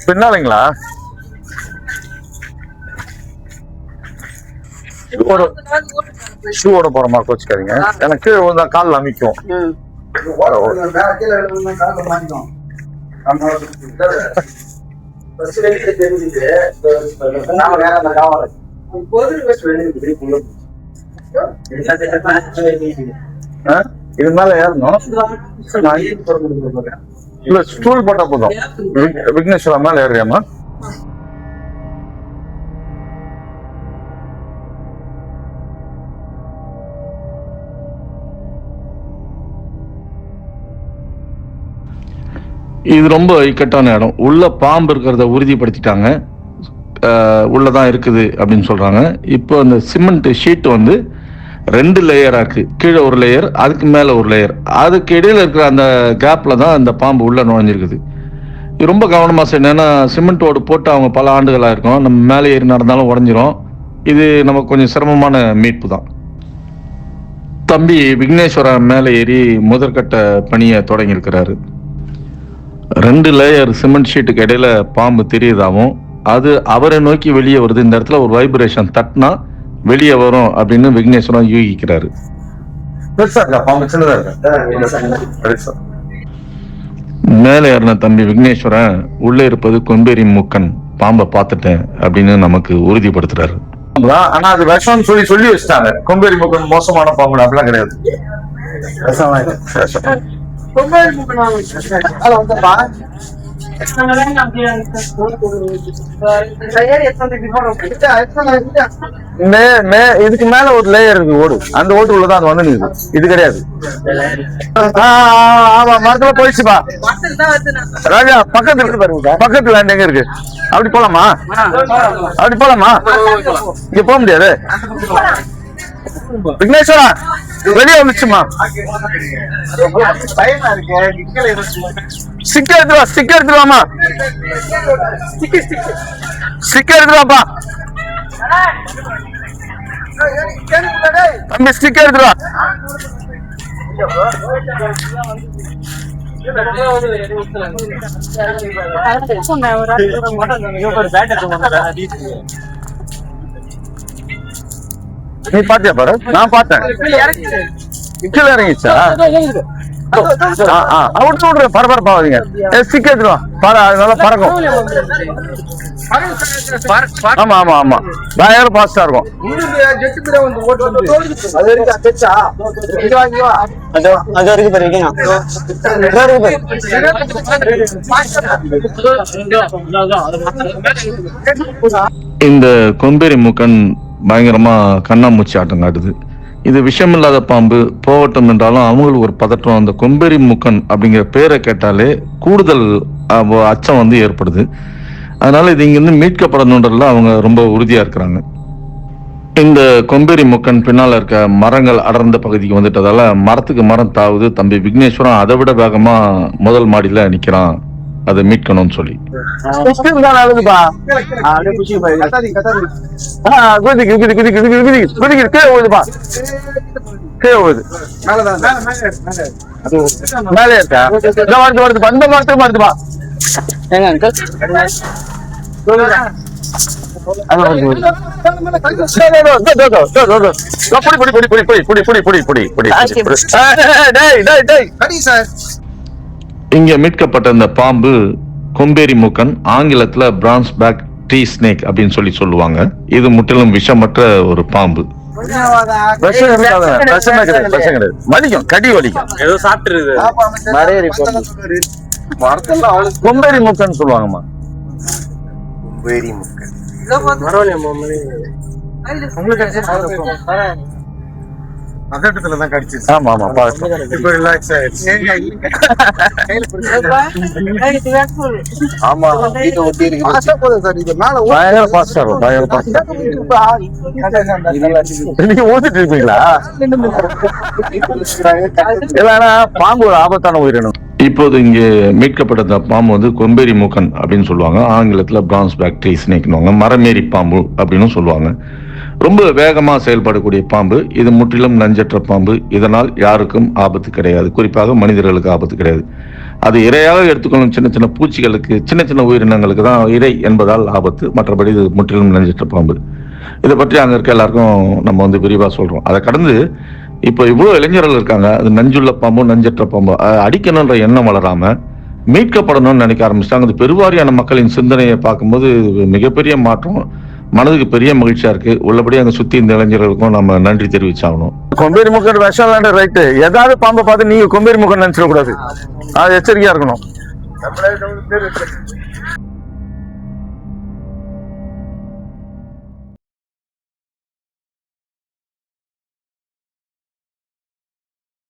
பின்னாலங்களா shoe ஓட போற மாதிரி கோச்சுக்காதீங்க. எனக்கு கீழே கால் அமைக்கும். இது மேல ஏறணும். இல்ல ஸ்டூல் போட்டா போதும். விக்னேஸ்வரா மேல ஏறியாமா? இது ரொம்ப இக்கட்டான இடம். உள்ள பாம்பு இருக்கிறத உறுதிப்படுத்திட்டாங்க. உள்ளதான் இருக்குது அப்படின்னு சொல்றாங்க. இப்போ அந்த சிமெண்ட் ஷீட் வந்து 2 லேயரா இருக்கு. கீழே ஒரு லேயர், அதுக்கு மேல ஒரு லேயர். அதுக்கு இடையில இருக்கிற அந்த கேப்ல தான் அந்த பாம்பு உள்ள நுழைஞ்சிருக்குது. இது ரொம்ப கவனமா செய்யணும். ஏன்னா சிமெண்ட் ஓடு போட்டு அவங்க பல ஆண்டுகளா இருக்கும். நம்ம மேலே ஏறி நடந்தாலும் உடஞ்சிரும். இது நமக்கு கொஞ்சம் சிரமமான மீட்பு தான். தம்பி விக்னேஸ்வரா மேலே ஏறி முதற்கட்ட பணியை தொடங்கி இருக்கிறாரு. 2 லேயர் சிமெண்ட் ஷீட்டுக்கு இடையில பாம்பு தெரியுதாவும், அது அவரை நோக்கி வெளியே வருது. இந்த இடத்துல ஒரு வைப்ரேஷன் தட்டினா வெளியே வரும் அப்படின்னு விக்னேஸ்வரன் யூகிக்கிறாரு. மேலே ஏறின தம்பி விக்னேஸ்வரன் உள்ளே இருப்பது கொம்பேரி மூக்கன் பாம்பை பார்த்துட்டேன் அப்படின்னு நமக்கு உறுதிப்படுத்துறாரு. ஆனா அது விஷம் சொல்லி வச்சுட்டாங்க. கொம்பேரி மூக்கன் மோசமான பாம்பு அப்படிலாம் கிடையாது. இதுக்கு மேல ஒரு லேயர் இருக்கு ஓடு. அந்த ஓட்டு உள்ளதான் அது வந்து நிக்குது. இது கிடையாது. ஆமா மரத்துல போயிடுச்சுப்பா ராஜா. பக்கத்துல இருக்கு பாருங்க. பக்கத்துல எங்க இருக்கு? அப்படி போலாமா? அப்படி போலாமா? இங்க போக முடியாது. விக்னேஸ்வரா வெளியே வந்துச்சுமா. ஸ்டிக்கர் எடுத்துவா. ஸ்டிக்கர் எடுத்துவாமா. ஸ்டிக்கர் எடுத்துவாப்பா. தம்பி ஸ்டிக்கர் எடுத்துவா. நீ பாத்தியா பாரு? நான் பார்த்தேன். கீழே இறங்கிச்சா? பரபரப்பாவீங்க. ஸ்டிக்கர் எடுத்துவா. அதனால பறக்கும். ஆமா ஆமா ஆமா பயங்கர பாஸ்டா இருக்கும். இந்த கொம்பேரி மூக்கன் பயங்கரமா கண்ணாமூச்சி ஆட்டம் காட்டுது. இது விஷம் இல்லாத பாம்பு போகட்டும் என்றாலும் அவங்களுக்கு ஒரு பதற்றம். அந்த கொம்பேரி மூக்கன் அப்படிங்கிற பேரை கேட்டாலே கூடுதல் அச்சம் வந்து ஏற்படுது. அதனால இது இங்கிருந்து மீட்கப்படணுன்றதுல அவங்க ரொம்ப உறுதியா இருக்கிறாங்க. இந்த கொம்பேரி மூக்கன் பின்னால இருக்க மரங்கள் அடர்ந்த பகுதிக்கு வந்துட்டதால மரத்துக்கு மரம் தாவுது. தம்பி விக்னேஸ்வரன் அதை விட வேகமா முதல் மாடியில நிக்கிறான் அதை மீட்கணும்னு சொல்லி. மேலே இருக்கா? அந்த மரத்துக்கு மரத்துப்பா. இங்க மீட்கப்பட்ட இந்த பாம்பு கொம்பேரி மூக்கன், ஆங்கிலத்துல பிரான்ஸ் பேக் ட்ரீ ஸ்னேக் அப்படின்னு சொல்லுவாங்க. இது முற்றிலும் விஷமற்ற ஒரு பாம்பு. வலிக்கும், கடி வலிக்கும். ஏதோ சாப்பிட்டு கொம்பேரி மூக்கன் சொல்லுவாங்கம்மா. கொம்பேரி மூக்கன் பக்கத்துலதான் கடிச்சு. ஆமா ஆமா இப்ப ரிலாக்ஸ் ஆயிடுச்சு. ஆமா பயங்கர பாஸ்டா இருக்கும். பயங்கர பாஸ்டா. நீங்க ஓதிட்டு இருப்பீங்களா? இல்லன்னா பாம்பு ஒரு ஆபத்தான உயிரினம். இப்போது இங்கே மீட்கப்பட்ட இந்த பாம்பு வந்து கொம்பேரி மூக்கன் அப்படின்னு சொல்லுவாங்க. ஆங்கிலத்தில் பிரான்ஸ் பேக்டரி ஸ்னேக்னுவாங்க. மரமேறி பாம்பு அப்படின்னு சொல்லுவாங்க. ரொம்ப வேகமா செயல்படக்கூடிய பாம்பு. இது முற்றிலும் நஞ்சற்ற பாம்பு. இதனால் யாருக்கும் ஆபத்து கிடையாது. குறிப்பாக மனிதர்களுக்கு ஆபத்து கிடையாது. அது இரையாக எடுத்துக்கொள்ளும் சின்ன சின்ன பூச்சிகளுக்கு, சின்ன சின்ன உயிரினங்களுக்கு தான் இரை என்பதால் ஆபத்து. மற்றபடி இது முற்றிலும் நஞ்சற்ற பாம்பு. இதை பற்றி அங்க இருக்க எல்லாருக்கும் நம்ம வந்து விரிவா சொல்றோம். அதை கடந்து இப்போ இவ்வளவு இளைஞர்கள் இருக்காங்க. அது நஞ்சுள்ள பாம்பு, நஞ்சற்ற பாம்பு அடிக்கணும்ன்ற எண்ணம் வளராம மீட்கப்படணும்னு நினைக்க ஆரம்பிச்சிட்டாங்க. அது பெருவாரியான மக்களின் சிந்தனையை பார்க்கும்போது மிகப்பெரிய மாற்றம். மனதுக்கு பெரிய மகிழ்ச்சியா இருக்கு. உள்ளபடி அங்க சுத்தி இந்த இளைஞர்களுக்கும் நம்ம நன்றி தெரிவிச்சாகணும். கொம்பேரி முக்கன் விஷம் இல்லாண்ட ரைட்டு. ஏதாவது பாம்பை பார்த்து நீங்க கொம்பேரி முக்கன் நினைச்சிடக்கூடாது. அது எச்சரிக்கையா இருக்கணும்.